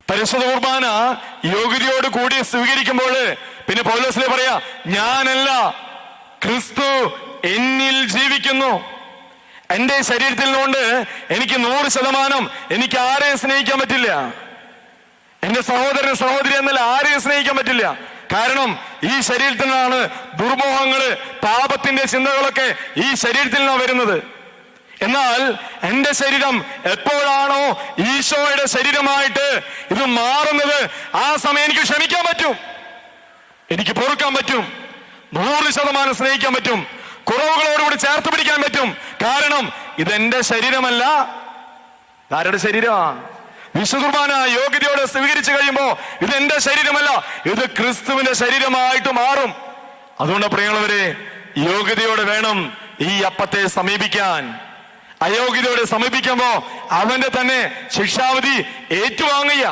പരിശുദ്ധ കുർബാന യോഗ്യതയോട് കൂടി സ്വീകരിക്കുമ്പോൾ പിന്നെ പൗലോസിലെ പറയാ, ഞാനല്ല, ക്രിസ്തു എന്നിൽ ജീവിക്കുന്നു. എന്റെ ശരീരത്തിൽ നിന്നുകൊണ്ട് എനിക്ക് 100% എനിക്ക് ആരെയും സ്നേഹിക്കാൻ പറ്റില്ല. എന്റെ സഹോദരൻ സഹോദരി എന്നല്ല ആരെയും സ്നേഹിക്കാൻ പറ്റില്ല. കാരണം ഈ ശരീരത്തിൽ നിന്നാണ് ദുർമോഹങ്ങള്, പാപത്തിന്റെ ചിന്തകളൊക്കെ ഈ ശരീരത്തിൽ നിന്നാണ് വരുന്നത്. എന്നാൽ എന്റെ ശരീരം എപ്പോഴാണോ ഈശോയുടെ ശരീരമായിട്ട് ഇത് മാറുന്നത്, ആ സമയം എനിക്ക് ക്ഷമിക്കാൻ പറ്റും, എനിക്ക് പൊറുക്കാൻ പറ്റും, 100% സ്നേഹിക്കാൻ പറ്റും, കുറവുകളോടുകൂടി ചേർത്ത് പിടിക്കാൻ പറ്റും. കാരണം ഇതെന്റെ ശരീരമല്ല. ആരുടെ ശരീരമാണ്? വിശുദ്ധ കുർബാന യോഗ്യതയോടെ സ്വീകരിച്ചു കഴിയുമ്പോ ഇതെന്റെ ശരീരമല്ല, ഇത് ക്രിസ്തുവിന്റെ ശരീരമായിട്ട് മാറും. അതുകൊണ്ട് പ്രിയമുള്ളവരെ, യോഗ്യതയോടെ വേണം ഈ അപ്പത്തെ സമീപിക്കാൻ. അയോഗ്യതയോടെ സമീപിക്കുമ്പോ അവന്റെ തന്നെ ശിക്ഷാവിധി ഏറ്റുവാങ്ങുക.